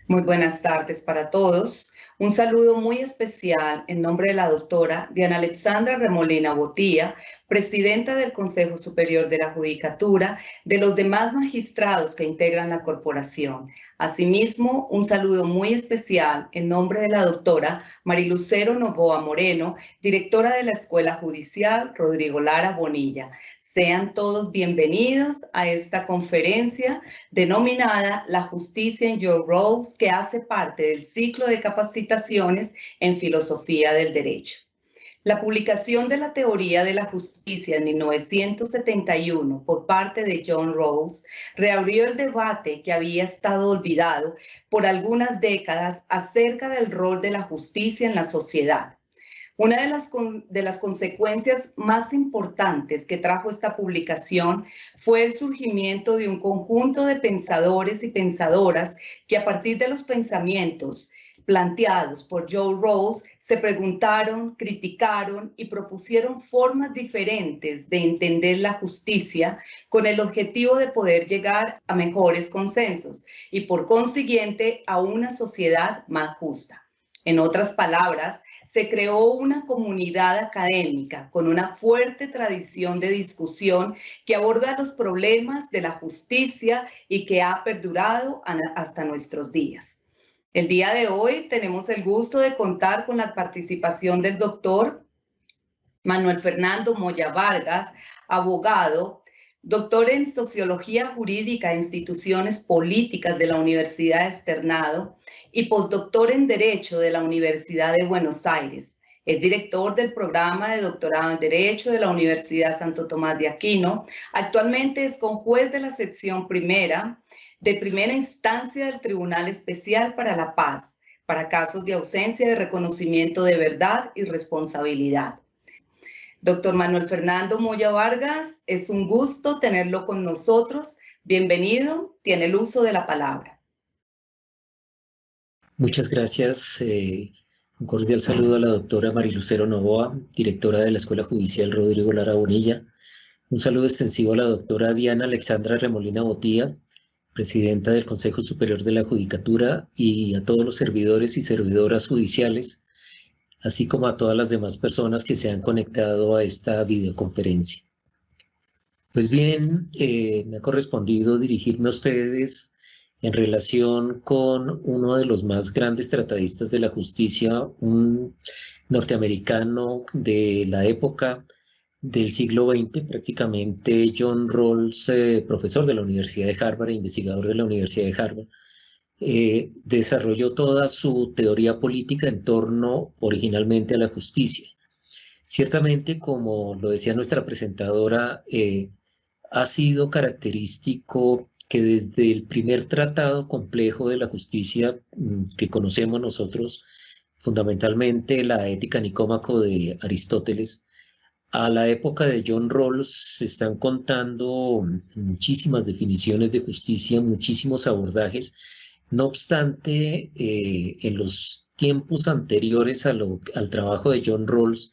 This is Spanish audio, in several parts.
Muy buenas tardes para todos. Un saludo muy especial en nombre de la doctora Diana Alexandra Remolina Botía, presidenta del Consejo Superior de la Judicatura, de los demás magistrados que integran la corporación. Asimismo, un saludo muy especial en nombre de la doctora Marilucero Novoa Moreno, directora de la Escuela Judicial Rodrigo Lara Bonilla. Sean todos bienvenidos a esta conferencia denominada La Justicia en Your Roles, que hace parte del ciclo de capacitaciones en filosofía del derecho. La publicación de la teoría de la justicia en 1971 por parte de John Rawls reabrió el debate que había estado olvidado por algunas décadas acerca del rol de la justicia en la sociedad. Una de las consecuencias más importantes que trajo esta publicación fue el surgimiento de un conjunto de pensadores y pensadoras que a partir de los pensamientos planteados por John Rawls se preguntaron, criticaron y propusieron formas diferentes de entender la justicia con el objetivo de poder llegar a mejores consensos y por consiguiente a una sociedad más justa. En otras palabras, se creó una comunidad académica con una fuerte tradición de discusión que aborda los problemas de la justicia y que ha perdurado hasta nuestros días. El día de hoy tenemos el gusto de contar con la participación del doctor Manuel Fernando Moya Vargas, abogado, doctor en Sociología Jurídica e Instituciones Políticas de la Universidad Externado y postdoctor en Derecho de la Universidad de Buenos Aires. Es director del programa de doctorado en Derecho de la Universidad Santo Tomás de Aquino. Actualmente es conjuez de la sección primera de primera instancia del Tribunal Especial para la Paz, para casos de ausencia de reconocimiento de verdad y responsabilidad. Doctor Manuel Fernando Moya Vargas, es un gusto tenerlo con nosotros. Bienvenido, tiene el uso de la palabra. Muchas gracias. Un cordial saludo a la doctora Marilucero Novoa, directora de la Escuela Judicial Rodrigo Lara Bonilla. Un saludo extensivo a la doctora Diana Alexandra Remolina Botía, presidenta del Consejo Superior de la Judicatura, y a todos los servidores y servidoras judiciales, así como a todas las demás personas que se han conectado a esta videoconferencia. Pues bien, me ha correspondido dirigirme a ustedes en relación con uno de los más grandes tratadistas de la justicia, un norteamericano de la época del siglo XX, prácticamente John Rawls, profesor de la Universidad de Harvard e investigador de la Universidad de Harvard. Desarrolló toda su teoría política en torno originalmente a la justicia. Ciertamente, como lo decía nuestra presentadora, ha sido característico que desde el primer tratado complejo de la justicia que conocemos nosotros, fundamentalmente la Ética Nicómaco de Aristóteles, a la época de John Rawls se están contando muchísimas definiciones de justicia, muchísimos abordajes. No obstante, en los tiempos anteriores al trabajo de John Rawls,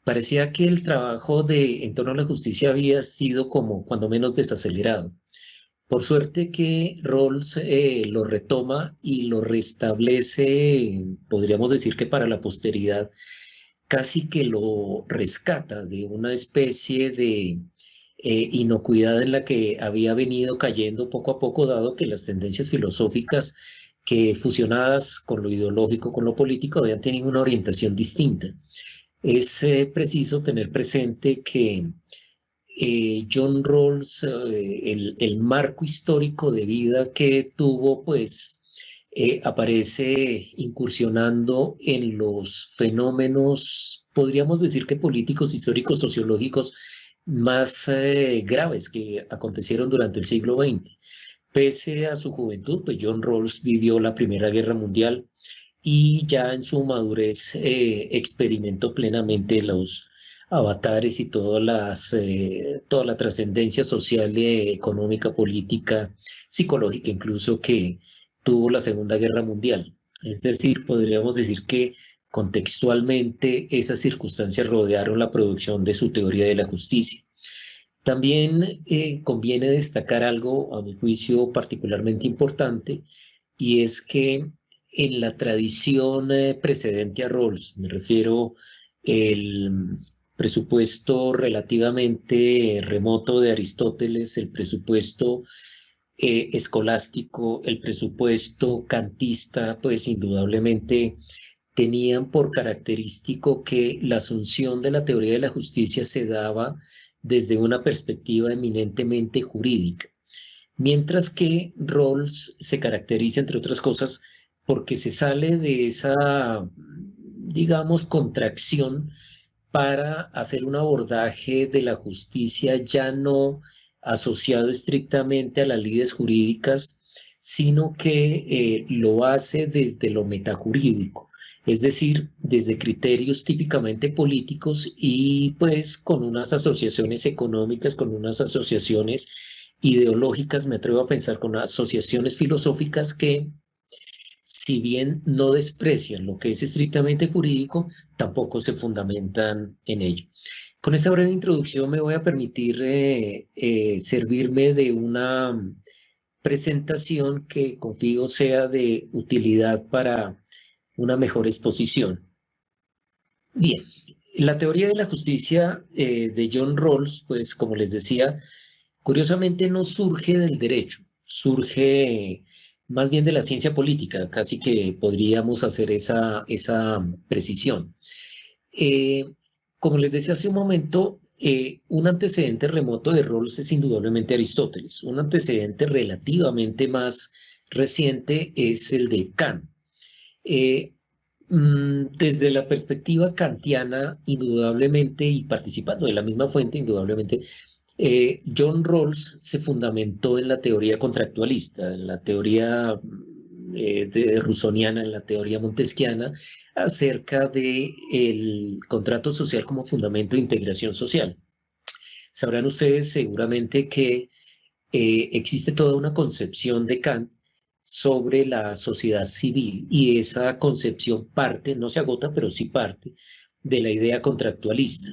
parecía que el trabajo en torno a la justicia había sido como cuando menos desacelerado. Por suerte que Rawls lo retoma y lo restablece, podríamos decir que para la posteridad, casi que lo rescata de una especie de inocuidad en la que había venido cayendo poco a poco, dado que las tendencias filosóficas que fusionadas con lo ideológico, con lo político, habían tenido una orientación distinta. Es preciso tener presente que John Rawls, el marco histórico de vida que tuvo, pues aparece incursionando en los fenómenos, podríamos decir que políticos, históricos, sociológicos más graves que acontecieron durante el siglo XX. Pese a su juventud, pues John Rawls vivió la Primera Guerra Mundial y ya en su madurez experimentó plenamente los avatares y toda la trascendencia social, económica, política, psicológica incluso que tuvo la Segunda Guerra Mundial. Es decir, podríamos decir que contextualmente esas circunstancias rodearon la producción de su teoría de la justicia. También conviene destacar algo, a mi juicio, particularmente importante, y es que en la tradición precedente a Rawls, me refiero el presupuesto relativamente remoto de Aristóteles, el presupuesto escolástico, el presupuesto kantista, pues indudablemente tenían por característico que la asunción de la teoría de la justicia se daba desde una perspectiva eminentemente jurídica, mientras que Rawls se caracteriza, entre otras cosas, porque se sale de esa, digamos, contracción para hacer un abordaje de la justicia ya no asociado estrictamente a las lides jurídicas, sino que lo hace desde lo metajurídico, es decir, desde criterios típicamente políticos y pues con unas asociaciones económicas, con unas asociaciones ideológicas, me atrevo a pensar con asociaciones filosóficas que, si bien no desprecian lo que es estrictamente jurídico, tampoco se fundamentan en ello. Con esta breve introducción me voy a permitir servirme de una presentación que confío sea de utilidad para una mejor exposición. Bien, la teoría de la justicia de John Rawls, pues como les decía, curiosamente no surge del derecho, surge más bien de la ciencia política, casi que podríamos hacer esa precisión. Como les decía hace un momento, un antecedente remoto de Rawls es indudablemente Aristóteles. Un antecedente relativamente más reciente es el de Kant. Desde la perspectiva kantiana, indudablemente, y participando de la misma fuente, indudablemente, John Rawls se fundamentó en la teoría contractualista, en la teoría rusoniana, en la teoría montesquiana, acerca del contrato social como fundamento de integración social. Sabrán ustedes seguramente que existe toda una concepción de Kant sobre la sociedad civil y esa concepción parte, no se agota, pero sí parte de la idea contractualista.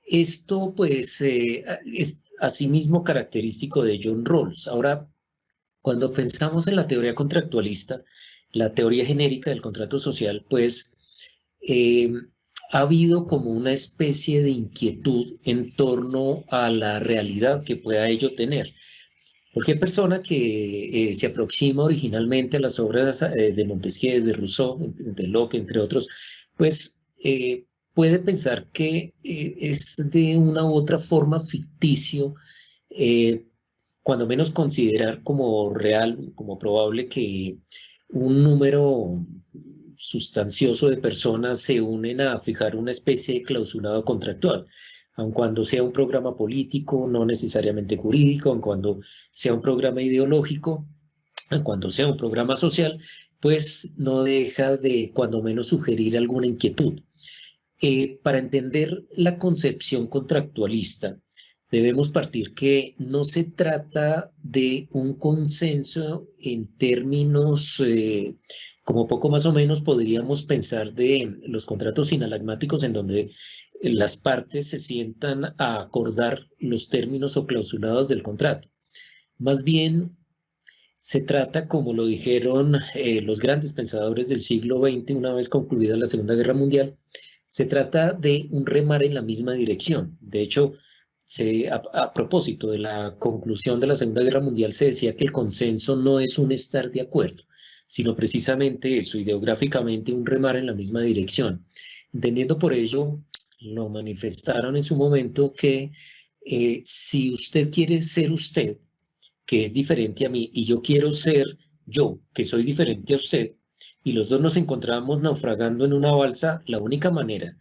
Esto pues es asimismo característico de John Rawls. Ahora, cuando pensamos en la teoría contractualista, la teoría genérica del contrato social, pues ha habido como una especie de inquietud en torno a la realidad que pueda ello tener. Cualquier persona que se aproxima originalmente a las obras de Montesquieu, de Rousseau, de Locke, entre otros, pues puede pensar que es de una u otra forma ficticio, cuando menos considerar como real, como probable que un número sustancioso de personas se unen a fijar una especie de clausulado contractual, aun cuando sea un programa político, no necesariamente jurídico, aun cuando sea un programa ideológico, aun cuando sea un programa social, pues no deja de, cuando menos, sugerir alguna inquietud. Para entender la concepción contractualista, debemos partir que no se trata de un consenso en términos, como poco más o menos podríamos pensar de los contratos sinalagmáticos, en donde las partes se sientan a acordar los términos o clausulados del contrato. Más bien, se trata, como lo dijeron los grandes pensadores del siglo XX, una vez concluida la Segunda Guerra Mundial, se trata de un remar en la misma dirección. De hecho, a propósito de la conclusión de la Segunda Guerra Mundial, se decía que el consenso no es un estar de acuerdo, sino precisamente eso, ideográficamente un remar en la misma dirección. Entendiendo por ello, lo manifestaron en su momento que si usted quiere ser usted, que es diferente a mí, y yo quiero ser yo, que soy diferente a usted, y los dos nos encontramos naufragando en una balsa, la única manera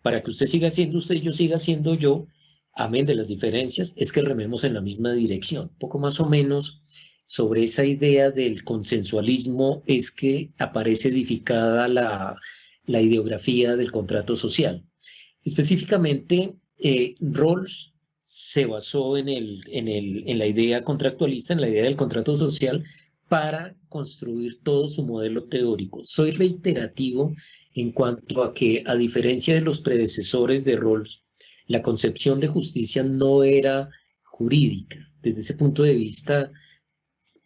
para que usted siga siendo usted y yo siga siendo yo, amén de las diferencias, es que rememos en la misma dirección. Poco más o menos sobre esa idea del consensualismo es que aparece edificada la ideografía del contrato social. Específicamente, Rawls se basó en la idea contractualista, en la idea del contrato social, para construir todo su modelo teórico. Soy reiterativo en cuanto a que, a diferencia de los predecesores de Rawls, la concepción de justicia no era jurídica. Desde ese punto de vista,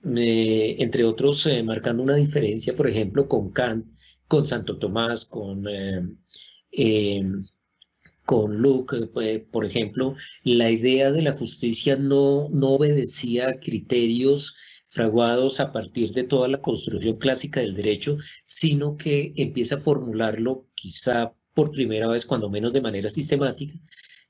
entre otros, marcando una diferencia, por ejemplo, con Kant, con Santo Tomás, eh, con Luke, por ejemplo, la idea de la justicia no obedecía a criterios fraguados a partir de toda la construcción clásica del derecho, sino que empieza a formularlo quizá por primera vez, cuando menos de manera sistemática,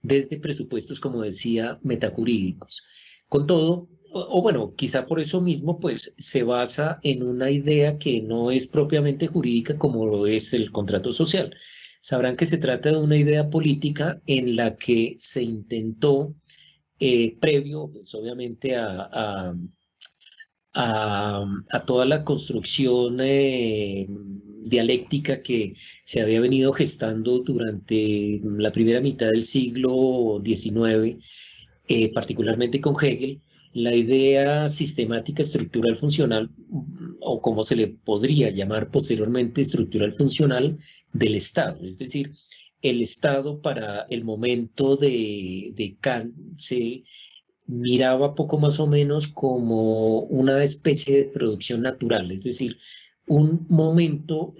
desde presupuestos, como decía, metajurídicos. Con todo, o bueno, quizá por eso mismo, pues se basa en una idea que no es propiamente jurídica como lo es el contrato social. Sabrán que se trata de una idea política en la que se intentó, previo, pues obviamente a toda la construcción dialéctica que se había venido gestando durante la primera mitad del siglo XIX, particularmente con Hegel, la idea sistemática estructural funcional, o como se le podría llamar posteriormente estructural funcional del Estado. Es decir, el Estado para el momento de Kant se miraba poco más o menos como una especie de producción natural, es decir, un momento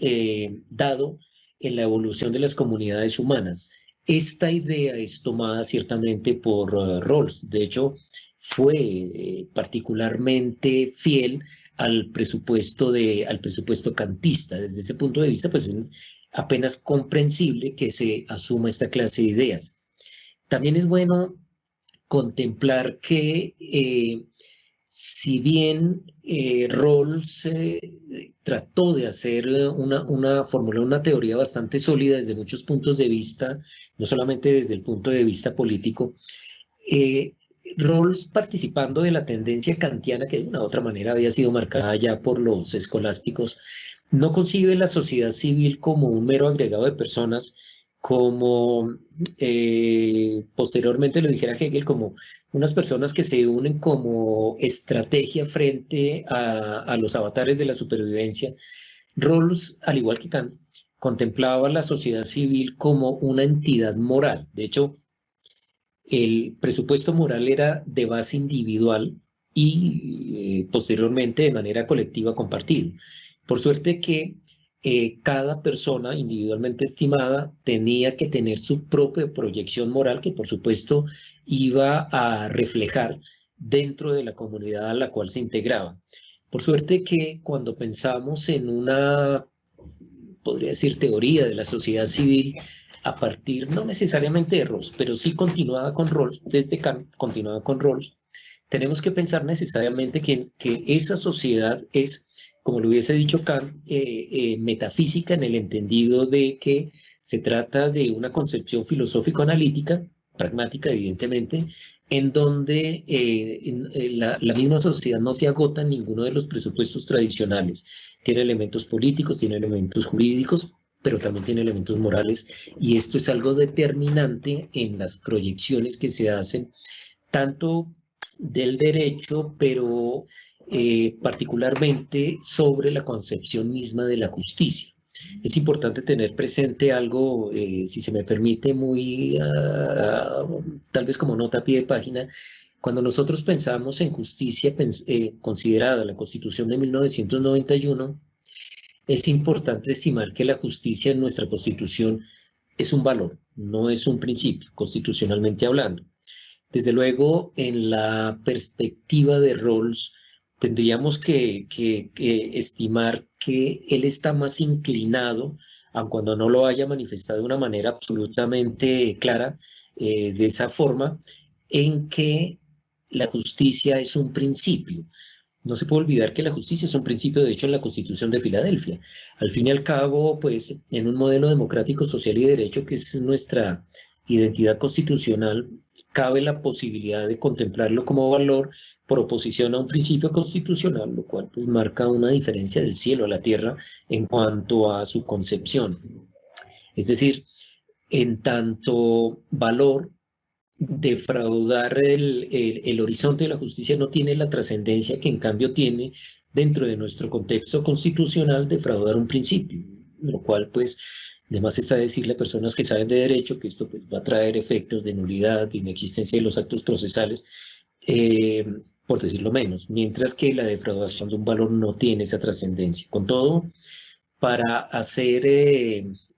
dado en la evolución de las comunidades humanas. Esta idea es tomada ciertamente por Rawls. De hecho, fue particularmente fiel al presupuesto kantista. Desde ese punto de vista, pues es apenas comprensible que se asuma esta clase de ideas. También es bueno contemplar que si bien Rawls trató de hacer formular una teoría bastante sólida desde muchos puntos de vista, no solamente desde el punto de vista político, Rawls, participando de la tendencia kantiana, que de una u otra manera había sido marcada ya por los escolásticos, no concibe la sociedad civil como un mero agregado de personas, como posteriormente lo dijera Hegel, como unas personas que se unen como estrategia frente a los avatares de la supervivencia. Rawls, al igual que Kant, contemplaba la sociedad civil como una entidad moral. De hecho, el presupuesto moral era de base individual y posteriormente de manera colectiva compartido. Por suerte que cada persona individualmente estimada tenía que tener su propia proyección moral que por supuesto iba a reflejar dentro de la comunidad a la cual se integraba. Por suerte que cuando pensamos en una, podría decir, teoría de la sociedad civil, a partir no necesariamente de Rawls, pero sí continuaba con Rawls, desde Kant continuaba con Rawls, tenemos que pensar necesariamente que esa sociedad es, como lo hubiese dicho Kant, metafísica en el entendido de que se trata de una concepción filosófico-analítica, pragmática evidentemente, en donde la misma sociedad no se agota en ninguno de los presupuestos tradicionales. Tiene elementos políticos, tiene elementos jurídicos, pero también tiene elementos morales, y esto es algo determinante en las proyecciones que se hacen, tanto del derecho, pero particularmente sobre la concepción misma de la justicia. Es importante tener presente algo, si se me permite, muy tal vez como nota a pie de página. Cuando nosotros pensamos en justicia considerada la Constitución de 1991, es importante estimar que la justicia en nuestra Constitución es un valor, no es un principio, constitucionalmente hablando. Desde luego, en la perspectiva de Rawls, tendríamos que estimar que él está más inclinado, aun cuando no lo haya manifestado de una manera absolutamente clara, de esa forma, en que la justicia es un principio. No se puede olvidar que la justicia es un principio, de hecho, en la Constitución de Filadelfia. Al fin y al cabo, pues, en un modelo democrático, social y de derecho, que es nuestra identidad constitucional, cabe la posibilidad de contemplarlo como valor por oposición a un principio constitucional, lo cual pues marca una diferencia del cielo a la tierra en cuanto a su concepción. Es decir, en tanto valor, defraudar el horizonte de la justicia no tiene la trascendencia que en cambio tiene dentro de nuestro contexto constitucional defraudar un principio, lo cual pues además está decirle a personas que saben de derecho que esto pues, va a traer efectos de nulidad, de inexistencia de los actos procesales, por decirlo menos, mientras que la defraudación de un valor no tiene esa trascendencia. Con todo, para hacer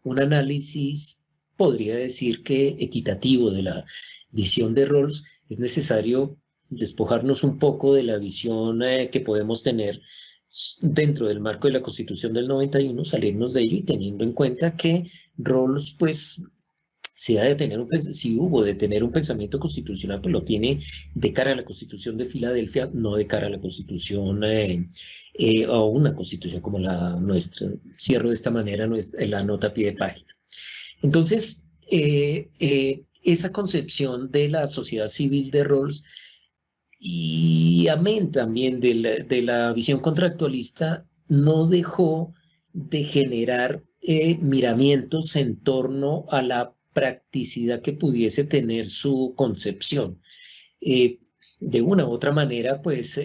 un análisis, podría decir que equitativo de la visión de Rawls, es necesario despojarnos un poco de la visión que podemos tener dentro del marco de la Constitución del 91, salirnos de ello y teniendo en cuenta que Rawls, pues, si hubo de tener un pensamiento constitucional, pues lo tiene de cara a la Constitución de Filadelfia, no de cara a la Constitución o una Constitución como la nuestra. Cierro de esta manera la nota a pie de página. Entonces, esa concepción de la sociedad civil de Rawls y amén también de la visión contractualista no dejó de generar miramientos en torno a la practicidad que pudiese tener su concepción. De una u otra manera, pues,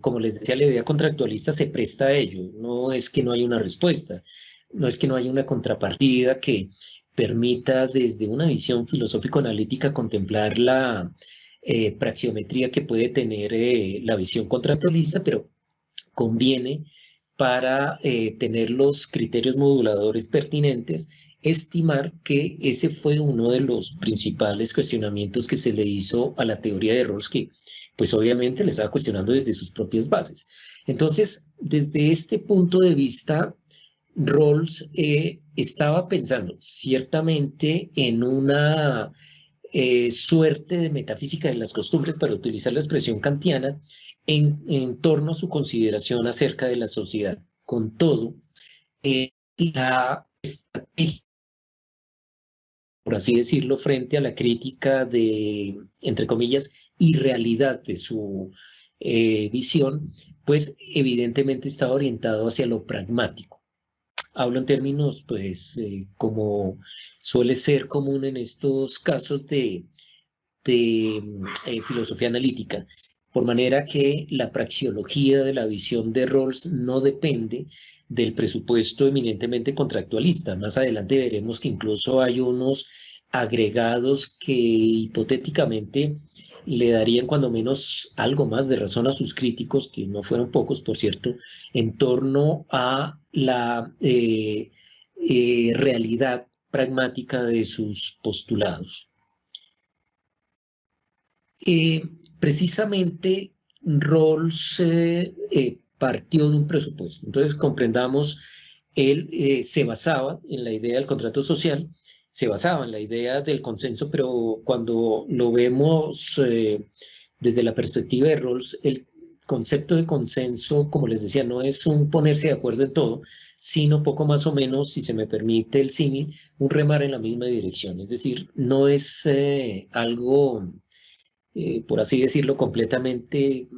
como les decía, la idea contractualista se presta a ello. No es que no haya una respuesta, no es que no haya una contrapartida que permita desde una visión filosófico-analítica contemplar la praxiometría que puede tener la visión contractualista, pero conviene para tener los criterios moduladores pertinentes, estimar que ese fue uno de los principales cuestionamientos que se le hizo a la teoría de Rawls, que pues obviamente le estaba cuestionando desde sus propias bases. Entonces, desde este punto de vista, Rawls estaba pensando ciertamente en una suerte de metafísica de las costumbres, para utilizar la expresión kantiana, en torno a su consideración acerca de la sociedad. Con todo, la estrategia, por así decirlo, frente a la crítica de, entre comillas, irrealidad de su visión, pues evidentemente estaba orientado hacia lo pragmático. Hablo en términos, pues, como suele ser común en estos casos de filosofía analítica, por manera que la praxeología de la visión de Rawls no depende del presupuesto eminentemente contractualista. Más adelante veremos que incluso hay unos agregados que hipotéticamente le darían cuando menos algo más de razón a sus críticos, que no fueron pocos, por cierto, en torno a la realidad pragmática de sus postulados. Precisamente Rawls partió de un presupuesto. Entonces comprendamos, él se basaba en la idea del contrato social, se basaba en la idea del consenso, pero cuando lo vemos desde la perspectiva de Rawls, el concepto de consenso, como les decía, no es un ponerse de acuerdo en todo, sino poco más o menos, si se me permite el símil, un remar en la misma dirección. Es decir, no es algo, por así decirlo, completamente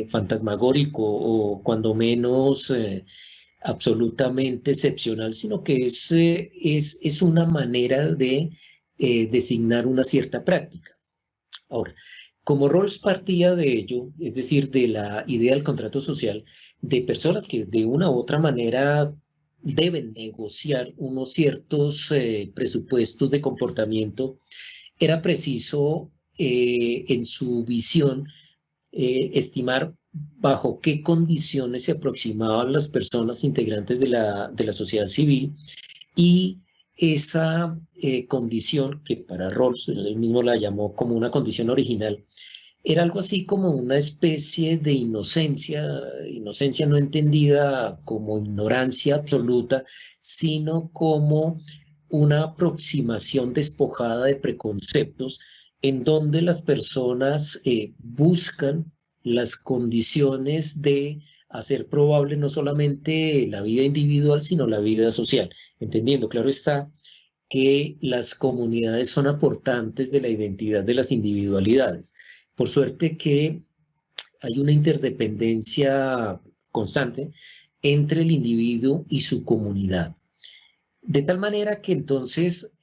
fantasmagórico o cuando menos absolutamente excepcional, sino que es una manera de designar una cierta práctica. Ahora, como Rawls partía de ello, es decir, de la idea del contrato social, de personas que de una u otra manera deben negociar unos ciertos presupuestos de comportamiento, era preciso en su visión estimar bajo qué condiciones se aproximaban las personas integrantes de la sociedad civil, y esa condición, que para Rawls, él mismo la llamó como una condición original, era algo así como una especie de inocencia no entendida como ignorancia absoluta, sino como una aproximación despojada de preconceptos, en donde las personas buscan las condiciones de hacer probable no solamente la vida individual, sino la vida social, entendiendo, claro está, que las comunidades son aportantes de la identidad de las individualidades. Por suerte que hay una interdependencia constante entre el individuo y su comunidad. De tal manera que entonces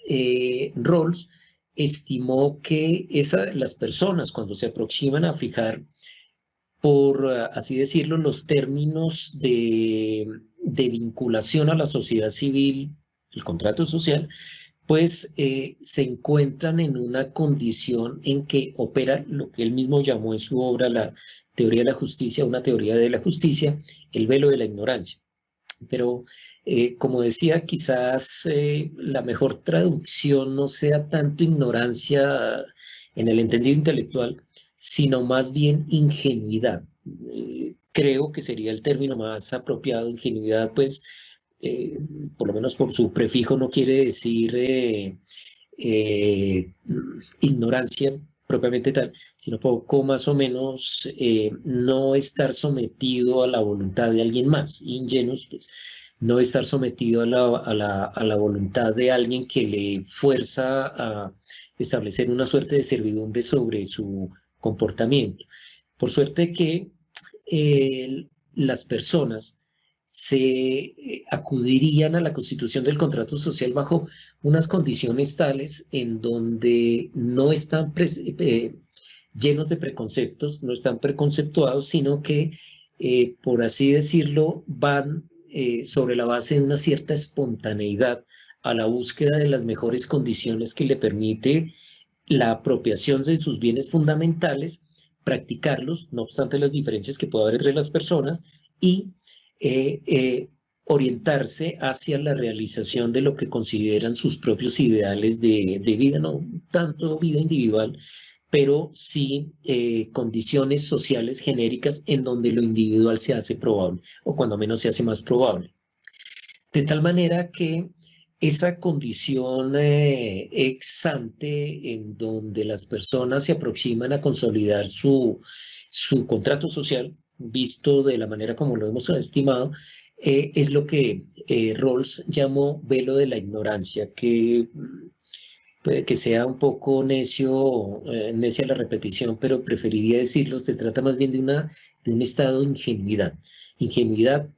Rawls estimó que las personas, cuando se aproximan a fijar, por así decirlo, los términos de vinculación a la sociedad civil, el contrato social, pues se encuentran en una condición en que opera lo que él mismo llamó en su obra la teoría de la justicia, una teoría de la justicia, el velo de la ignorancia. Pero, como decía, quizás la mejor traducción no sea tanto ignorancia en el entendido intelectual, sino más bien ingenuidad. Creo que sería el término más apropiado. Ingenuidad, pues, por lo menos por su prefijo, no quiere decir eh, ignorancia propiamente tal, sino poco más o menos no estar sometido a la voluntad de alguien más, ingenuos, pues, no estar sometido a la voluntad de alguien que le fuerza a establecer una suerte de servidumbre sobre su comportamiento. Por suerte que las personas se acudirían a la constitución del contrato social bajo unas condiciones tales en donde no están llenos de preconceptos, no están preconceptuados, sino que, por así decirlo, van sobre la base de una cierta espontaneidad a la búsqueda de las mejores condiciones que le permite la apropiación de sus bienes fundamentales, practicarlos, no obstante las diferencias que pueda haber entre las personas, y orientarse hacia la realización de lo que consideran sus propios ideales de vida, no tanto vida individual, pero sí condiciones sociales genéricas en donde lo individual se hace probable, o cuando menos se hace más probable. De tal manera que esa condición ex ante en donde las personas se aproximan a consolidar su contrato social, visto de la manera como lo hemos estimado, es lo que Rawls llamó velo de la ignorancia, que puede que sea un poco necia la repetición, pero preferiría decirlo, se trata más bien de un estado de ingenuidad. Ingenuidad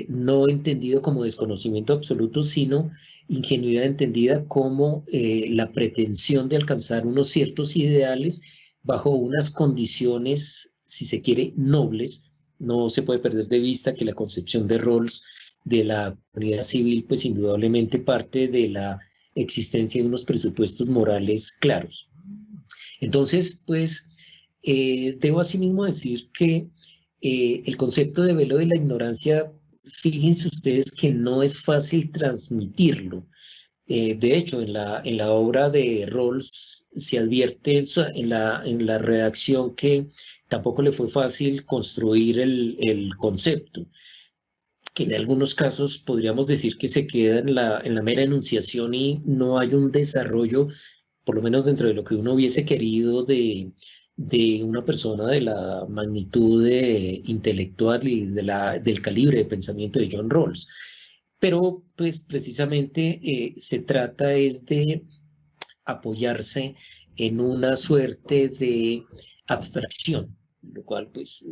no entendido como desconocimiento absoluto, sino ingenuidad entendida como la pretensión de alcanzar unos ciertos ideales bajo unas condiciones, si se quiere, nobles. No se puede perder de vista que la concepción de Rawls de la comunidad civil, pues indudablemente parte de la existencia de unos presupuestos morales claros. Entonces, pues, debo asimismo decir que el concepto de velo de la ignorancia, fíjense ustedes que no es fácil transmitirlo. De hecho, en la obra de Rawls se advierte en la redacción que tampoco le fue fácil construir el concepto, que en algunos casos podríamos decir que se queda en la mera enunciación y no hay un desarrollo, por lo menos dentro de lo que uno hubiese querido de una persona de la magnitud intelectual y del calibre de pensamiento de John Rawls. Pero pues precisamente se trata es de apoyarse en una suerte de abstracción, lo cual pues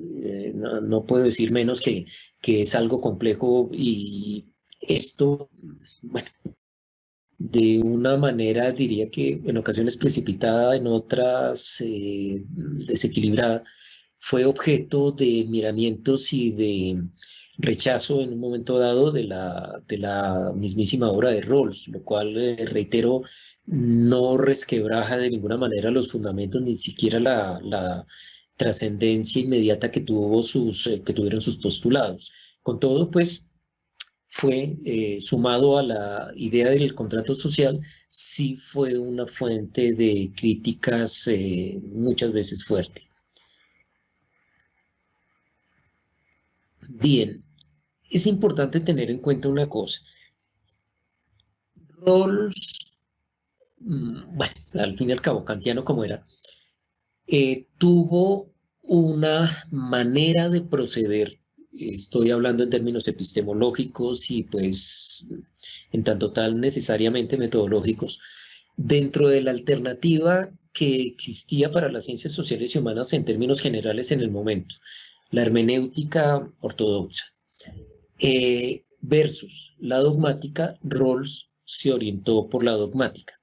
no puedo decir menos que es algo complejo, y esto, bueno, de una manera diría que en ocasiones precipitada, en otras desequilibrada, fue objeto de miramientos y de rechazo en un momento dado de la mismísima obra de Rawls, lo cual, reitero, no resquebraja de ninguna manera los fundamentos, ni siquiera la trascendencia inmediata que tuvieron sus postulados. Con todo, pues, fue sumado a la idea del contrato social, sí fue una fuente de críticas muchas veces fuerte. Bien, es importante tener en cuenta una cosa. Rawls, bueno, al fin y al cabo, kantiano como era, tuvo una manera de proceder. Estoy hablando en términos epistemológicos y pues en tanto tal necesariamente metodológicos, dentro de la alternativa que existía para las ciencias sociales y humanas en términos generales en el momento, la hermenéutica ortodoxa, versus la dogmática. Rawls se orientó por la dogmática.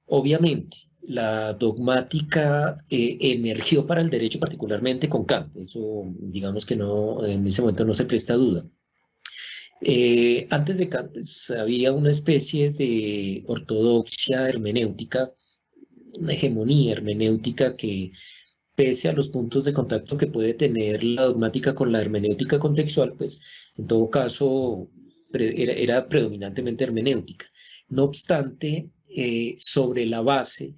Obviamente, la dogmática emergió para el derecho particularmente con Kant, eso digamos que no, en ese momento no se presta duda. Antes de Kant pues, había una especie de ortodoxia hermenéutica, una hegemonía hermenéutica que, pese a los puntos de contacto que puede tener la dogmática con la hermenéutica contextual, pues en todo caso era predominantemente hermenéutica. No obstante, sobre la base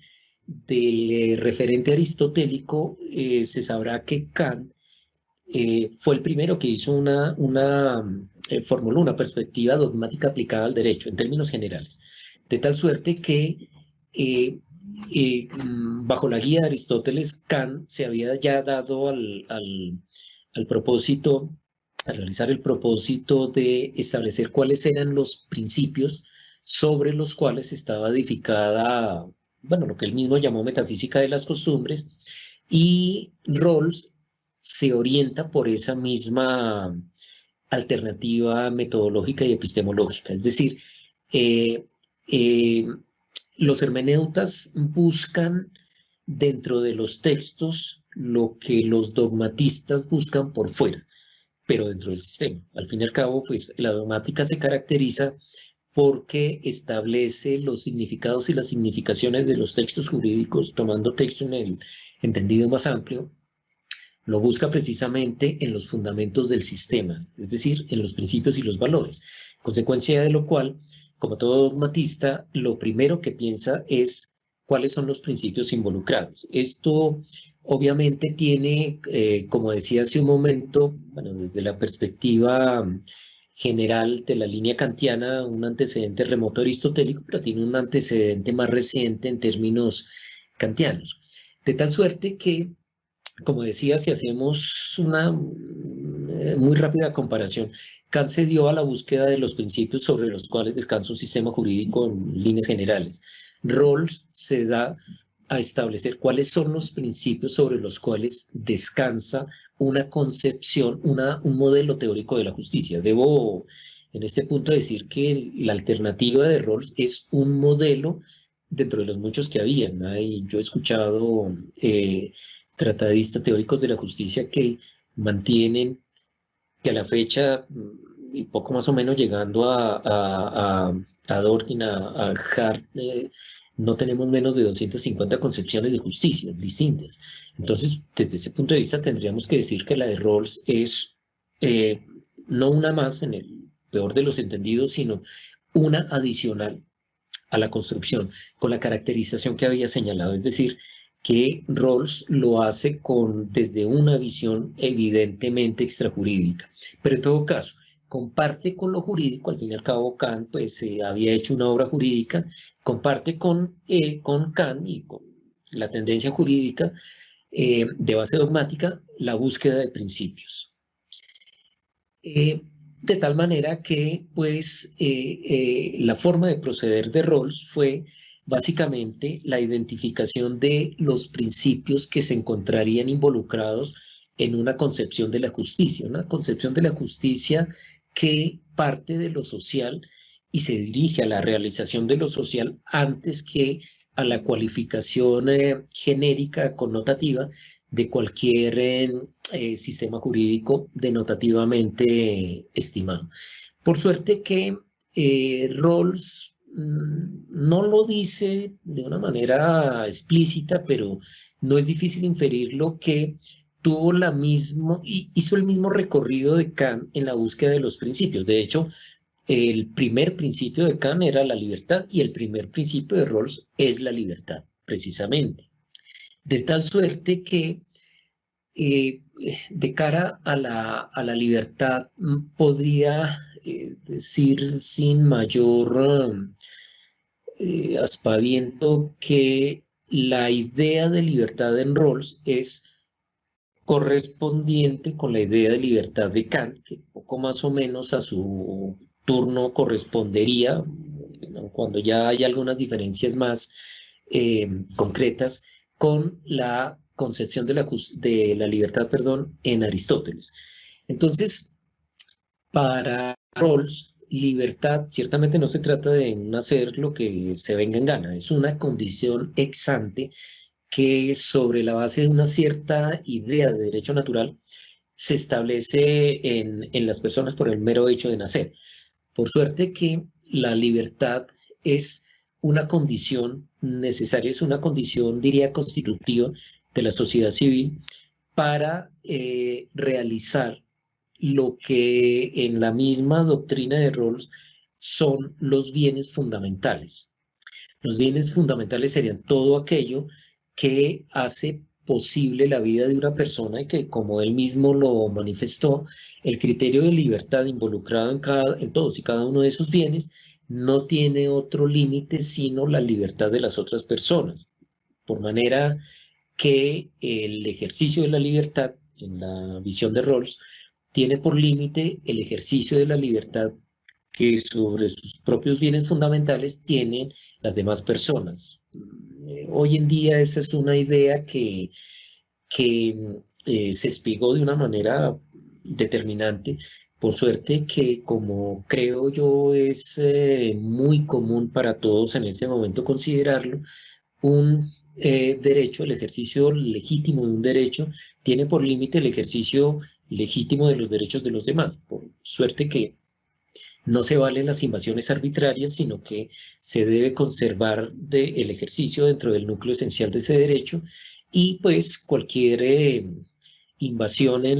del referente aristotélico, se sabrá que Kant fue el primero que hizo formuló una perspectiva dogmática aplicada al derecho en términos generales, de tal suerte que bajo la guía de Aristóteles, Kant se había ya dado al propósito, a realizar el propósito de establecer cuáles eran los principios sobre los cuales estaba edificada, bueno, lo que él mismo llamó metafísica de las costumbres, y Rawls se orienta por esa misma alternativa metodológica y epistemológica. Es decir, eh, eh, los hermeneutas buscan dentro de los textos lo que los dogmatistas buscan por fuera, pero dentro del sistema. Al fin y al cabo, pues la dogmática se caracteriza porque establece los significados y las significaciones de los textos jurídicos, tomando texto en el entendido más amplio, lo busca precisamente en los fundamentos del sistema, es decir, en los principios y los valores. Consecuencia de lo cual, como todo dogmatista, lo primero que piensa es cuáles son los principios involucrados. Esto obviamente tiene, como decía hace un momento, bueno, desde la perspectiva general de la línea kantiana, un antecedente remoto aristotélico, pero tiene un antecedente más reciente en términos kantianos. De tal suerte que, como decía, si hacemos una muy rápida comparación, Kant se dio a la búsqueda de los principios sobre los cuales descansa un sistema jurídico en líneas generales. Rawls se da a establecer cuáles son los principios sobre los cuales descansa una concepción, un modelo teórico de la justicia. Debo en este punto decir que la alternativa de Rawls es un modelo dentro de los muchos que habían. Yo he escuchado tratadistas teóricos de la justicia que mantienen que a la fecha, y poco más o menos llegando a Dworkin, a Hart, no tenemos menos de 250 concepciones de justicia distintas. Entonces, desde ese punto de vista, tendríamos que decir que la de Rawls es no una más en el peor de los entendidos, sino una adicional a la construcción, con la caracterización que había señalado. Es decir, que Rawls lo hace desde una visión evidentemente extrajurídica. Pero en todo caso, comparte con lo jurídico, al fin y al cabo Kant pues había hecho una obra jurídica, comparte con Kant y con la tendencia jurídica de base dogmática la búsqueda de principios. De tal manera que pues la forma de proceder de Rawls fue básicamente la identificación de los principios que se encontrarían involucrados en una concepción de la justicia que parte de lo social y se dirige a la realización de lo social antes que a la cualificación genérica connotativa de cualquier sistema jurídico denotativamente estimado. Por suerte que Rawls no lo dice de una manera explícita, pero no es difícil inferirlo que hizo el mismo recorrido de Kant en la búsqueda de los principios. De hecho, el primer principio de Kant era la libertad y el primer principio de Rawls es la libertad, precisamente. De tal suerte que de cara a la libertad podría decir sin mayor aspaviento que la idea de libertad en Rawls es correspondiente con la idea de libertad de Kant, que poco más o menos a su turno correspondería, cuando ya hay algunas diferencias más concretas, con la concepción de la libertad, en Aristóteles. Entonces, para Rawls, libertad ciertamente no se trata de hacer lo que se venga en gana, es una condición ex ante que sobre la base de una cierta idea de derecho natural se establece en las personas por el mero hecho de nacer. Por suerte que la libertad es una condición necesaria, es una condición, diría, constitutiva de la sociedad civil para realizar lo que en la misma doctrina de Rawls son los bienes fundamentales. Los bienes fundamentales serían todo aquello que hace posible la vida de una persona y que, como él mismo lo manifestó, el criterio de libertad involucrado en todos y cada uno de esos bienes no tiene otro límite sino la libertad de las otras personas. Por manera que el ejercicio de la libertad, en la visión de Rawls, tiene por límite el ejercicio de la libertad que sobre sus propios bienes fundamentales tienen las demás personas. Hoy en día esa es una idea que se espigó de una manera determinante. Por suerte que, como creo yo, es muy común para todos en este momento considerarlo, un derecho, el ejercicio legítimo de un derecho, tiene por límite el ejercicio legítimo de los derechos de los demás. Por suerte que no se valen las invasiones arbitrarias, sino que se debe conservar el ejercicio dentro del núcleo esencial de ese derecho, y pues cualquier invasión en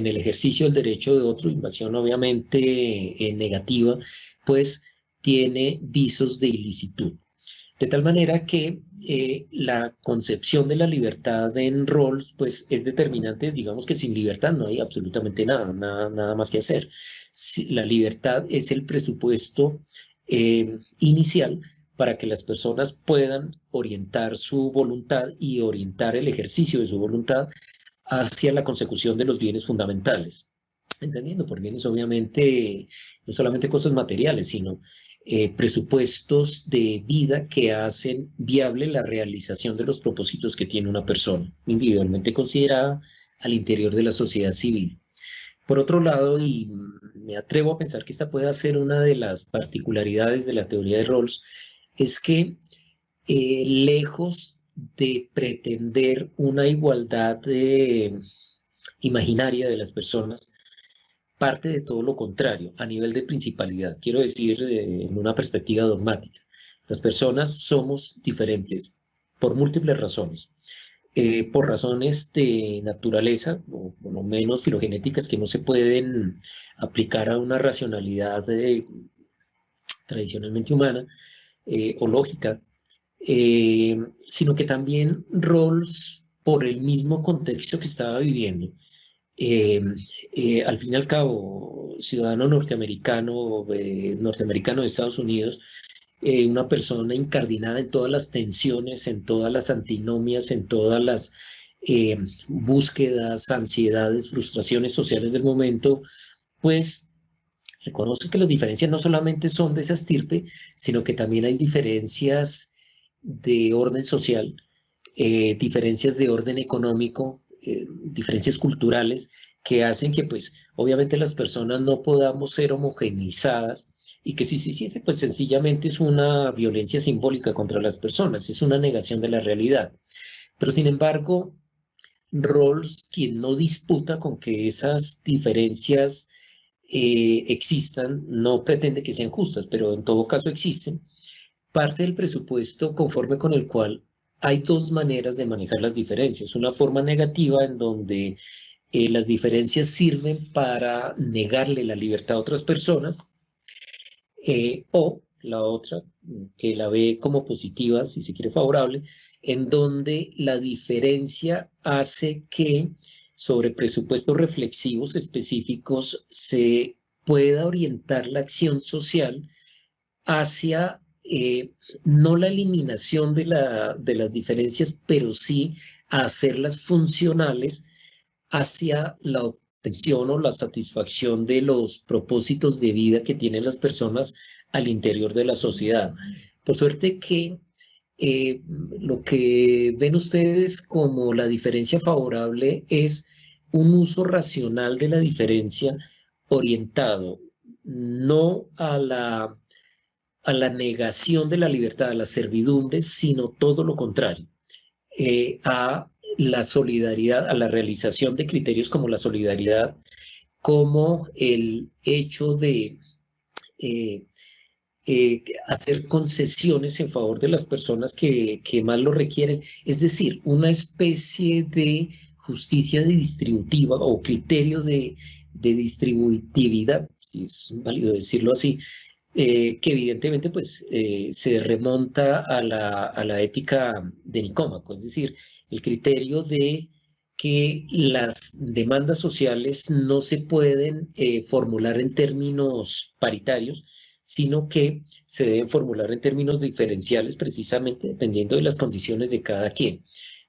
el ejercicio del derecho de otro, invasión obviamente negativa, pues tiene visos de ilicitud. De tal manera que la concepción de la libertad en Rawls pues, es determinante. Digamos que sin libertad no hay absolutamente nada más que hacer. La libertad es el presupuesto inicial para que las personas puedan orientar su voluntad y orientar el ejercicio de su voluntad hacia la consecución de los bienes fundamentales. Entendiendo por bienes, obviamente, no solamente cosas materiales, sino presupuestos de vida que hacen viable la realización de los propósitos que tiene una persona, individualmente considerada al interior de la sociedad civil. Por otro lado, y me atrevo a pensar que esta puede ser una de las particularidades de la teoría de Rawls, es que lejos de pretender una igualdad imaginaria de las personas, parte de todo lo contrario, a nivel de principalidad. Quiero decir, en una perspectiva dogmática, las personas somos diferentes por múltiples razones. Por razones de naturaleza, o por lo menos filogenéticas, que no se pueden aplicar a una racionalidad tradicionalmente humana o lógica, sino que también Rawls, por el mismo contexto que estaba viviendo, al fin y al cabo, ciudadano norteamericano, norteamericano de Estados Unidos, una persona incardinada en todas las tensiones, en todas las antinomias, en todas las búsquedas, ansiedades, frustraciones sociales del momento, pues reconoce que las diferencias no solamente son de esa estirpe, sino que también hay diferencias de orden social, diferencias de orden económico, diferencias culturales que hacen que pues obviamente las personas no podamos ser homogeneizadas, y que si se hiciese pues sencillamente es una violencia simbólica contra las personas, es una negación de la realidad. Pero sin embargo, Rawls, quien no disputa con que esas diferencias existan, no pretende que sean justas, pero en todo caso existen, parte del presupuesto conforme con el cual hay dos maneras de manejar las diferencias. Una forma negativa en donde las diferencias sirven para negarle la libertad a otras personas, o la otra, que la ve como positiva, si se quiere favorable, en donde la diferencia hace que sobre presupuestos reflexivos específicos se pueda orientar la acción social hacia no la eliminación de las diferencias, pero sí a hacerlas funcionales hacia la obtención o la satisfacción de los propósitos de vida que tienen las personas al interior de la sociedad. Por suerte que lo que ven ustedes como la diferencia favorable es un uso racional de la diferencia orientado no a la negación de la libertad, a la servidumbre, sino todo lo contrario, a la solidaridad, a la realización de criterios como la solidaridad, como el hecho de hacer concesiones en favor de las personas que más lo requieren, es decir, una especie de justicia distributiva o criterio de distributividad, si es válido decirlo así, que evidentemente pues, se remonta a la ética de Nicómaco, es decir, el criterio de que las demandas sociales no se pueden formular en términos paritarios, sino que se deben formular en términos diferenciales precisamente dependiendo de las condiciones de cada quien.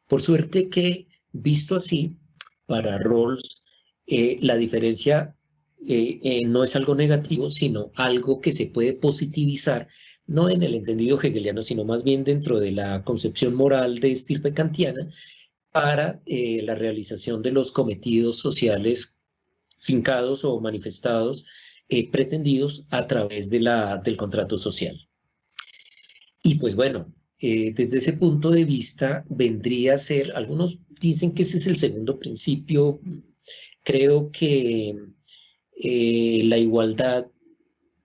Por suerte que, visto así, para Rawls, la diferencia no es algo negativo, sino algo que se puede positivizar, no en el entendido hegeliano, sino más bien dentro de la concepción moral de estirpe kantiana, para la realización de los cometidos sociales fincados o manifestados, pretendidos a través de del contrato social. Y pues bueno, desde ese punto de vista vendría a ser, algunos dicen que ese es el segundo principio, creo que la igualdad,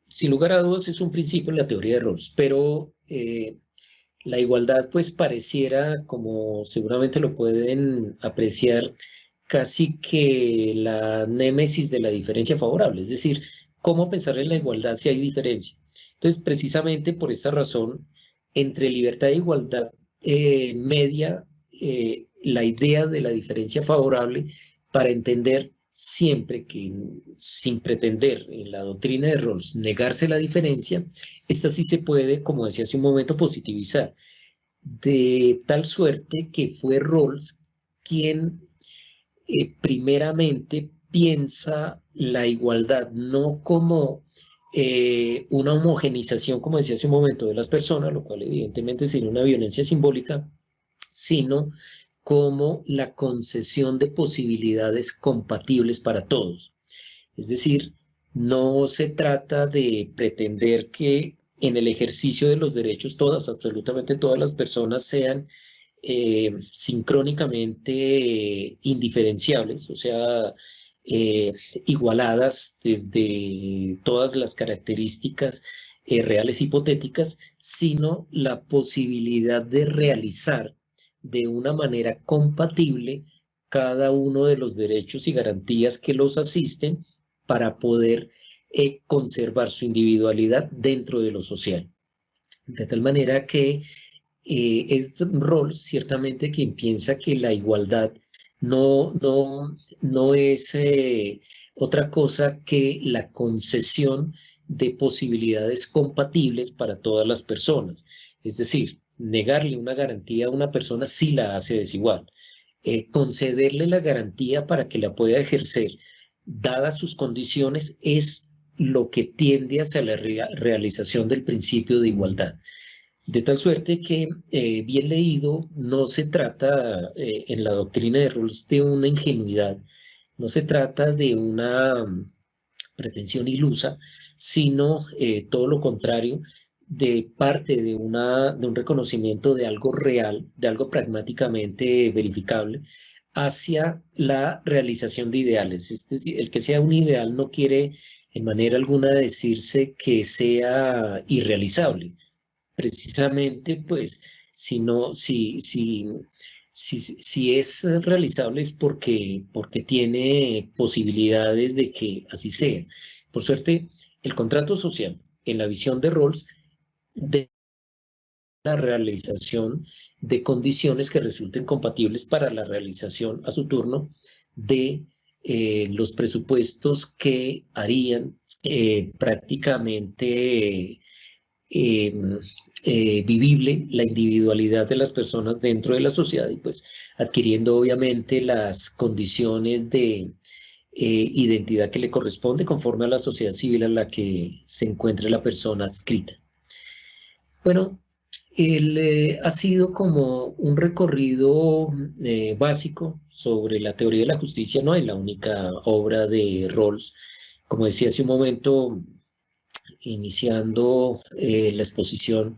sin lugar a dudas, es un principio en la teoría de Rawls, pero la igualdad pues pareciera, como seguramente lo pueden apreciar, casi que la némesis de la diferencia favorable, es decir, ¿cómo pensar en la igualdad si hay diferencia? Entonces, precisamente por esta razón, entre libertad e igualdad media la idea de la diferencia favorable para entender siempre que, sin pretender en la doctrina de Rawls negarse la diferencia, esta sí se puede, como decía hace un momento, positivizar, de tal suerte que fue Rawls quien primeramente piensa la igualdad no como una homogenización, como decía hace un momento, de las personas, lo cual evidentemente sería una violencia simbólica, sino como la concesión de posibilidades compatibles para todos. Es decir, no se trata de pretender que en el ejercicio de los derechos todas, absolutamente todas las personas sean sincrónicamente indiferenciables, o sea, igualadas desde todas las características reales hipotéticas, sino la posibilidad de realizar de una manera compatible cada uno de los derechos y garantías que los asisten para poder conservar su individualidad dentro de lo social. De tal manera que es Rawls ciertamente quien piensa que la igualdad no es otra cosa que la concesión de posibilidades compatibles para todas las personas. Es decir, negarle una garantía a una persona sí la hace desigual. Concederle la garantía para que la pueda ejercer, dadas sus condiciones, es lo que tiende hacia la realización del principio de igualdad. De tal suerte que, bien leído, no se trata en la doctrina de Rawls de una ingenuidad, no se trata de una pretensión ilusa, sino todo lo contrario, de parte de un reconocimiento de algo real, de algo pragmáticamente verificable, hacia la realización de ideales. Es decir, el que sea un ideal no quiere en manera alguna decirse que sea irrealizable. Precisamente, pues, si es realizable es porque tiene posibilidades de que así sea. Por suerte, el contrato social, en la visión de Rawls, de la realización de condiciones que resulten compatibles para la realización a su turno de los presupuestos que harían prácticamente vivible la individualidad de las personas dentro de la sociedad y pues adquiriendo obviamente las condiciones de identidad que le corresponde conforme a la sociedad civil a la que se encuentra la persona adscrita. Bueno, ha sido como un recorrido básico sobre la teoría de la justicia, no es la única obra de Rawls. Como decía hace un momento, iniciando la exposición,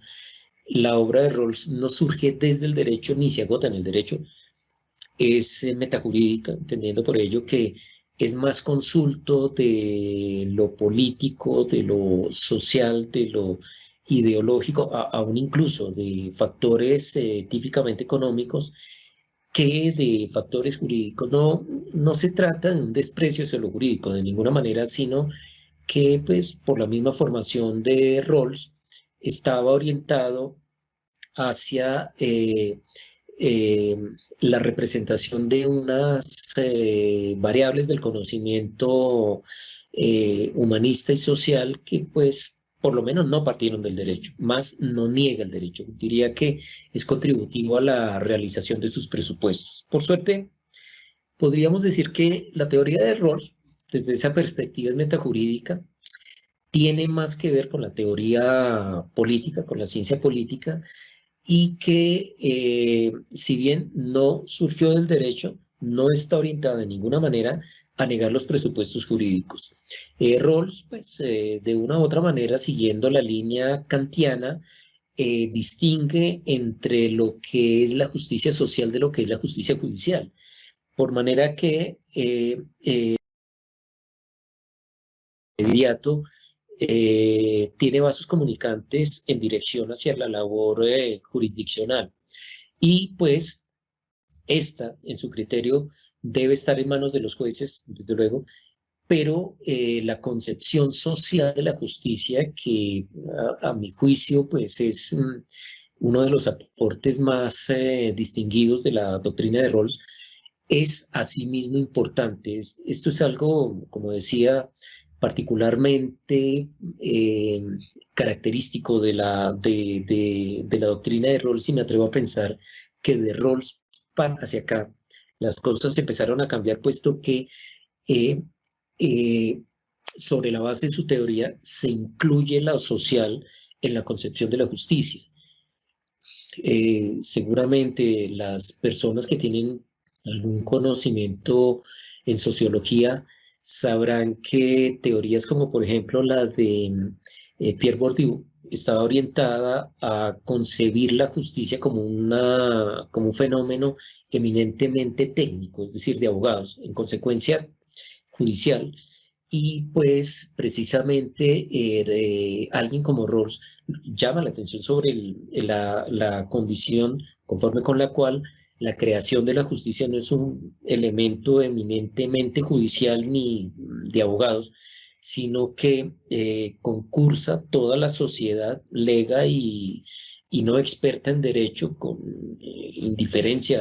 la obra de Rawls no surge desde el derecho ni se agota en el derecho, es metajurídica, entendiendo por ello que es más consulto de lo político, de lo social, de lo ideológico, aún incluso de factores típicamente económicos, que de factores jurídicos. No, no se trata de un desprecio hacia lo jurídico de ninguna manera, sino que pues por la misma formación de Rawls estaba orientado hacia eh, la representación de unas variables del conocimiento humanista y social que pues por lo menos no partieron del derecho, más no niega el derecho. Diría que es contributivo a la realización de sus presupuestos. Por suerte, podríamos decir que la teoría de Rawls, desde esa perspectiva es metajurídica, tiene más que ver con la teoría política, con la ciencia política, y que si bien no surgió del derecho, no está orientada de ninguna manera a negar los presupuestos jurídicos. Rawls, pues de una u otra manera, siguiendo la línea kantiana, distingue entre lo que es la justicia social de lo que es la justicia judicial, por manera que inmediato tiene vasos comunicantes en dirección hacia la labor jurisdiccional. Y pues esta, en su criterio, debe estar en manos de los jueces, desde luego, pero la concepción social de la justicia, que a mi juicio pues es uno de los aportes más distinguidos de la doctrina de Rawls, es asimismo importante. Esto es algo, como decía, particularmente característico de la doctrina de Rawls, y me atrevo a pensar que de Rawls hacia acá las cosas empezaron a cambiar, puesto que eh, sobre la base de su teoría se incluye lo social en la concepción de la justicia. Seguramente las personas que tienen algún conocimiento en sociología sabrán que teorías como por ejemplo la de Pierre Bourdieu estaba orientada a concebir la justicia como un fenómeno eminentemente técnico, es decir, de abogados, en consecuencia judicial. Y pues precisamente alguien como Rawls llama la atención sobre la condición conforme con la cual la creación de la justicia no es un elemento eminentemente judicial ni de abogados, sino que concursa toda la sociedad lega y no experta en derecho con indiferencia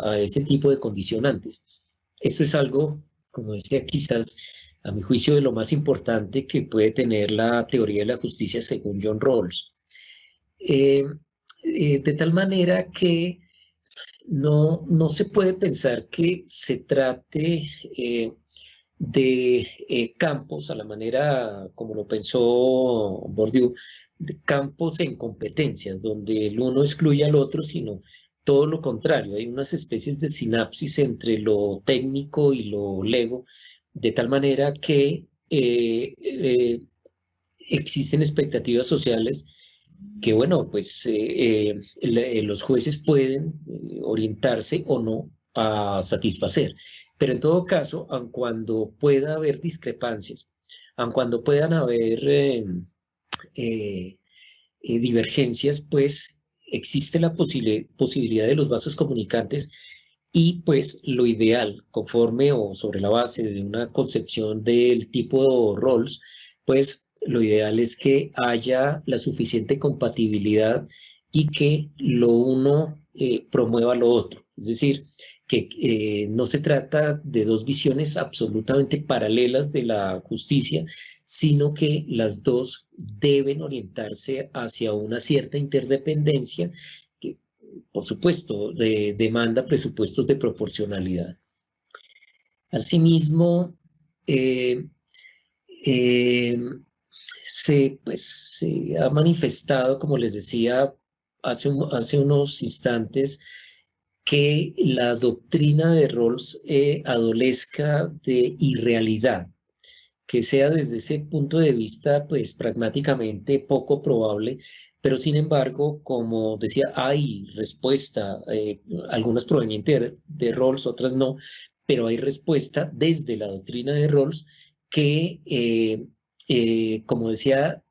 a ese tipo de condicionantes. Esto es algo, como decía, quizás a mi juicio, de lo más importante que puede tener la teoría de la justicia según John Rawls. De tal manera que no se puede pensar que se trate de campos, a la manera como lo pensó Bourdieu, de campos en competencias, donde el uno excluye al otro, sino todo lo contrario. Hay unas especies de sinapsis entre lo técnico y lo lego, de tal manera que existen expectativas sociales que, bueno, pues los jueces pueden orientarse o no a satisfacer. Pero en todo caso, aun cuando pueda haber discrepancias, aun cuando puedan haber divergencias, pues existe la posibilidad de los vasos comunicantes. Y pues lo ideal, conforme o sobre la base de una concepción del tipo Rawls, pues lo ideal es que haya la suficiente compatibilidad y que lo uno promueva lo otro. Es decir, que no se trata de dos visiones absolutamente paralelas de la justicia, sino que las dos deben orientarse hacia una cierta interdependencia, por supuesto, demanda presupuestos de proporcionalidad. Asimismo, se ha manifestado, como les decía hace unos instantes, que la doctrina de Rawls adolezca de irrealidad, que sea desde ese punto de vista, pues pragmáticamente poco probable, pero sin embargo, como decía, hay respuesta, algunas provenientes de Rawls, otras no, pero hay respuesta desde la doctrina de Rawls que, como decía,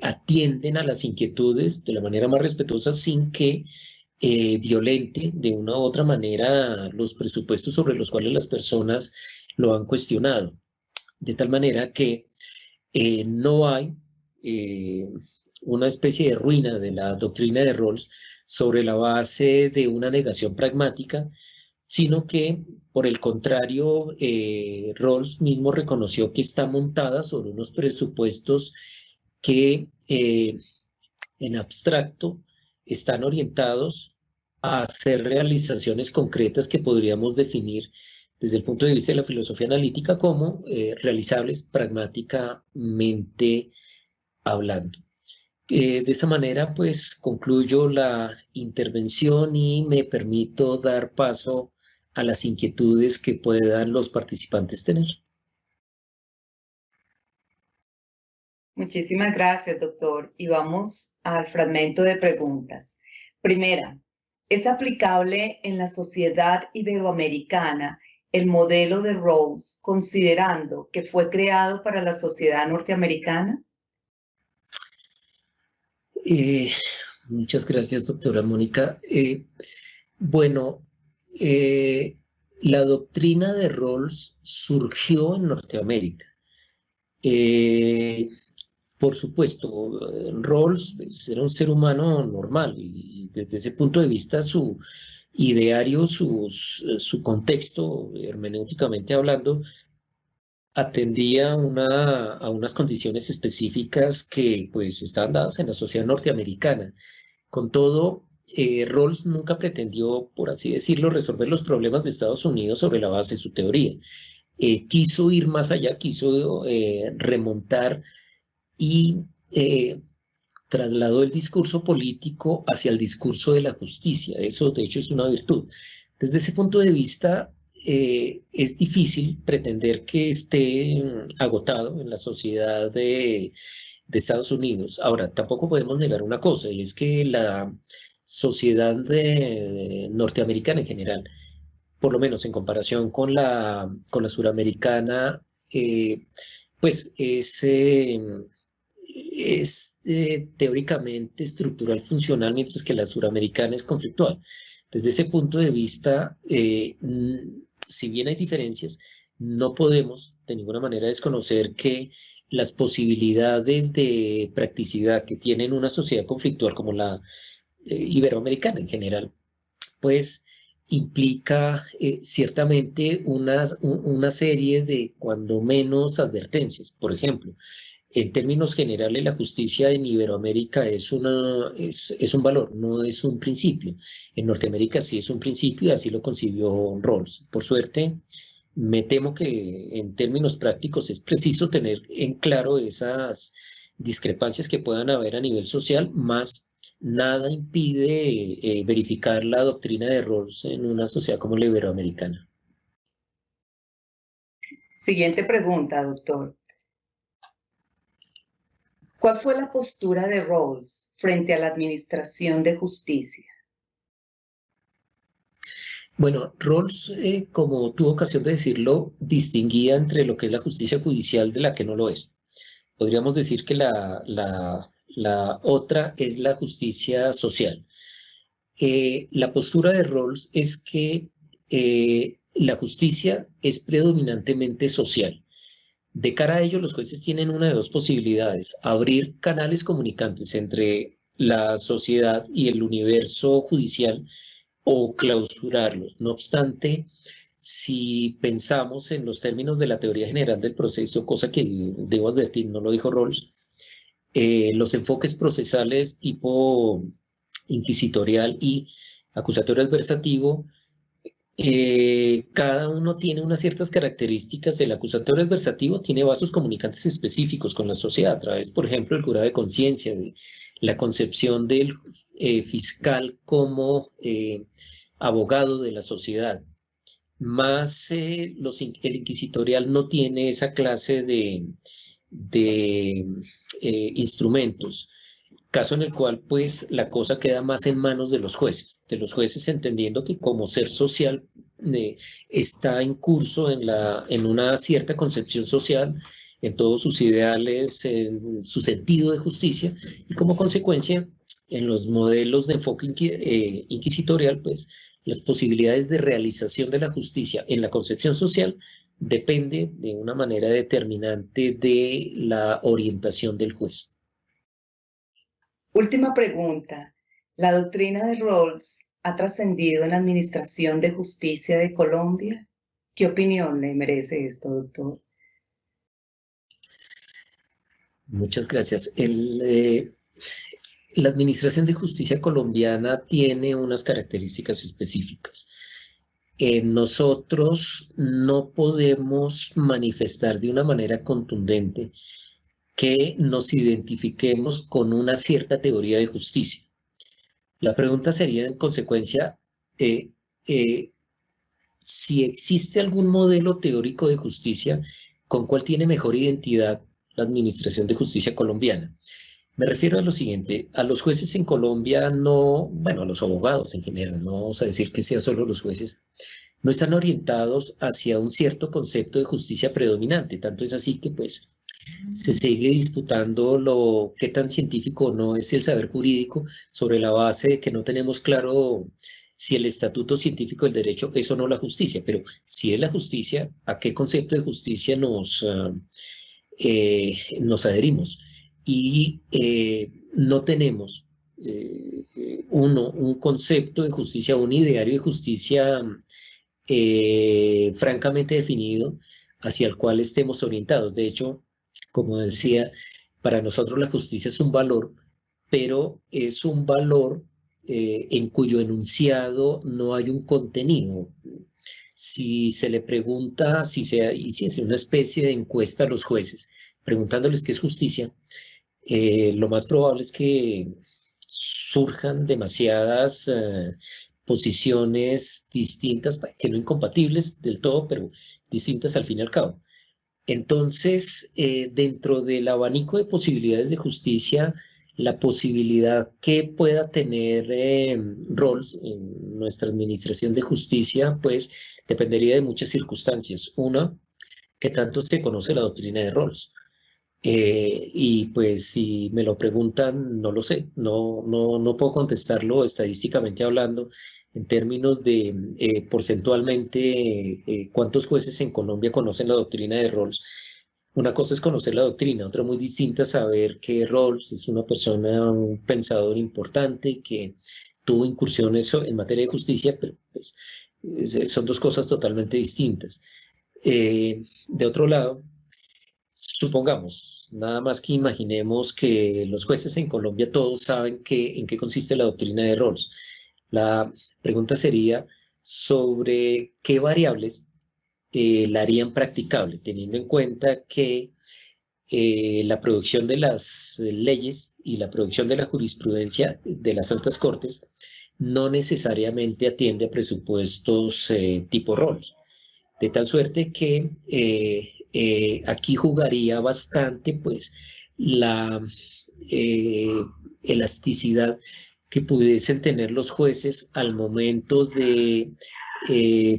atienden a las inquietudes de la manera más respetuosa sin que violente de una u otra manera los presupuestos sobre los cuales las personas lo han cuestionado. De tal manera que no hay una especie de ruina de la doctrina de Rawls sobre la base de una negación pragmática, sino que, por el contrario, Rawls mismo reconoció que está montada sobre unos presupuestos que en abstracto están orientados a hacer realizaciones concretas que podríamos definir desde el punto de vista de la filosofía analítica como realizables pragmáticamente hablando. De esa manera, pues, concluyo la intervención y me permito dar paso a las inquietudes que puedan los participantes tener. Muchísimas gracias, doctor. Y vamos al fragmento de preguntas. Primera, ¿es aplicable en la sociedad iberoamericana el modelo de Rawls, considerando que fue creado para la sociedad norteamericana? Muchas gracias, doctora Mónica. Bueno, la doctrina de Rawls surgió en Norteamérica. Por supuesto, Rawls era un ser humano normal y desde ese punto de vista su ideario, su contexto, hermenéuticamente hablando, atendía a unas condiciones específicas que pues estaban dadas en la sociedad norteamericana. Con todo, Rawls nunca pretendió, por así decirlo, resolver los problemas de Estados Unidos sobre la base de su teoría. Quiso ir más allá, quiso remontar y trasladó el discurso político hacia el discurso de la justicia. Eso, de hecho, es una virtud. Desde ese punto de vista, es difícil pretender que esté agotado en la sociedad de Estados Unidos. Ahora, tampoco podemos negar una cosa, y es que la sociedad norteamericana en general, por lo menos en comparación con la suramericana, pues es teóricamente estructural funcional, mientras que la suramericana es conflictual. Desde ese punto de vista, si bien hay diferencias, no podemos de ninguna manera desconocer que las posibilidades de practicidad que tiene una sociedad conflictual como la iberoamericana en general, pues implica ciertamente una serie de, cuando menos, advertencias. Por ejemplo, en términos generales, la justicia en Iberoamérica es un valor, no es un principio. En Norteamérica sí es un principio y así lo concibió Rawls. Por suerte, me temo que en términos prácticos es preciso tener en claro esas discrepancias que puedan haber a nivel social, más nada impide verificar la doctrina de Rawls en una sociedad como la iberoamericana. Siguiente pregunta, doctor. ¿Cuál fue la postura de Rawls frente a la administración de justicia? Bueno, Rawls, como tuvo ocasión de decirlo, distinguía entre lo que es la justicia judicial de la que no lo es. Podríamos decir que la otra es la justicia social. La postura de Rawls es que la justicia es predominantemente social. De cara a ello, los jueces tienen una de dos posibilidades: abrir canales comunicantes entre la sociedad y el universo judicial o clausurarlos. No obstante, si pensamos en los términos de la teoría general del proceso, cosa que debo advertir, no lo dijo Rawls, los enfoques procesales tipo inquisitorial y acusatorio adversativo, cada uno tiene unas ciertas características. El acusatorio adversativo tiene vasos comunicantes específicos con la sociedad a través, por ejemplo, del jurado de conciencia, de la concepción del fiscal como abogado de la sociedad. Más el inquisitorial no tiene esa clase de instrumentos. caso en el cual pues la cosa queda más en manos de los jueces entendiendo que como ser social está en curso en una cierta concepción social, en todos sus ideales, en su sentido de justicia, y como consecuencia, en los modelos de enfoque inquisitorial, pues las posibilidades de realización de la justicia en la concepción social depende de una manera determinante de la orientación del juez. Última pregunta. ¿La doctrina de Rawls ha trascendido en la Administración de Justicia de Colombia? ¿Qué opinión le merece esto, doctor? Muchas gracias. La Administración de Justicia colombiana tiene unas características específicas. Nosotros no podemos manifestar de una manera contundente que nos identifiquemos con una cierta teoría de justicia. La pregunta sería, en consecuencia, si existe algún modelo teórico de justicia con cuál tiene mejor identidad la Administración de Justicia colombiana. Me refiero a lo siguiente: a los jueces en Colombia no, bueno, a los abogados en general, no vamos a decir que sea solo los jueces, no están orientados hacia un cierto concepto de justicia predominante. Tanto es así que pues se sigue disputando qué tan científico o no es el saber jurídico, sobre la base de que no tenemos claro si el estatuto científico del derecho es o no la justicia. Pero si es la justicia, ¿a qué concepto de justicia nos adherimos? Y no tenemos un concepto de justicia, un ideario de justicia francamente definido hacia el cual estemos orientados. De hecho, como decía, para nosotros la justicia es un valor, pero es un valor en cuyo enunciado no hay un contenido. Si se le pregunta, si se hace una especie de encuesta a los jueces, preguntándoles qué es justicia, lo más probable es que surjan demasiadas posiciones distintas, que no incompatibles del todo, pero distintas al fin y al cabo. Entonces, dentro del abanico de posibilidades de justicia, la posibilidad que pueda tener Rawls en nuestra administración de justicia, pues dependería de muchas circunstancias. Una, que tanto se conoce la doctrina de Rawls. Y pues si me lo preguntan, no lo sé, no puedo contestarlo estadísticamente hablando en términos de porcentualmente cuántos jueces en Colombia conocen la doctrina de Rawls. Una cosa es conocer la doctrina, otra muy distinta saber que Rawls es una persona, un pensador importante que tuvo incursiones en materia de justicia, pero pues, son dos cosas totalmente distintas. De otro lado, supongamos, nada más que imaginemos que los jueces en Colombia todos saben en qué consiste la doctrina de Rawls. La pregunta sería sobre qué variables la harían practicable, teniendo en cuenta que la producción de las leyes y la producción de la jurisprudencia de las altas cortes no necesariamente atiende a presupuestos tipo Rawls. De tal suerte que aquí jugaría bastante pues la elasticidad que pudiesen tener los jueces al momento de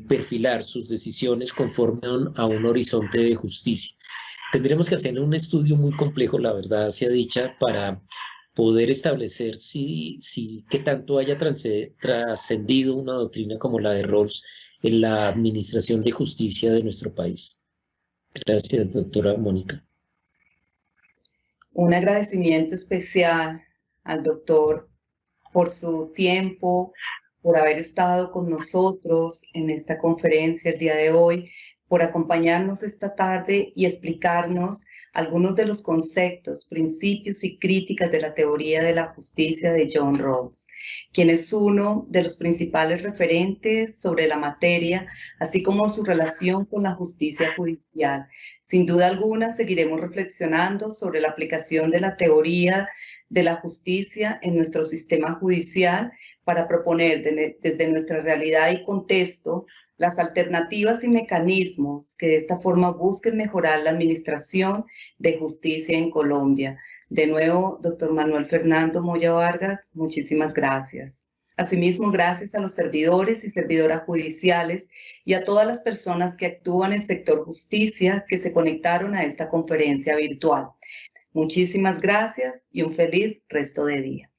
perfilar sus decisiones conforme a un horizonte de justicia. Tendríamos que hacer un estudio muy complejo, la verdad sea dicha, para poder establecer qué tanto haya trascendido una doctrina como la de Rawls en la administración de justicia de nuestro país. Gracias, doctora Mónica. Un agradecimiento especial al doctor por su tiempo, por haber estado con nosotros en esta conferencia el día de hoy, por acompañarnos esta tarde y explicarnos algunos de los conceptos, principios y críticas de la teoría de la justicia de John Rawls, quien es uno de los principales referentes sobre la materia, así como su relación con la justicia judicial. Sin duda alguna, seguiremos reflexionando sobre la aplicación de la teoría de la justicia en nuestro sistema judicial para proponer desde nuestra realidad y contexto las alternativas y mecanismos que de esta forma busquen mejorar la administración de justicia en Colombia. De nuevo, doctor Manuel Fernando Moya Vargas, muchísimas gracias. Asimismo, gracias a los servidores y servidoras judiciales y a todas las personas que actúan en el sector justicia que se conectaron a esta conferencia virtual. Muchísimas gracias y un feliz resto de día.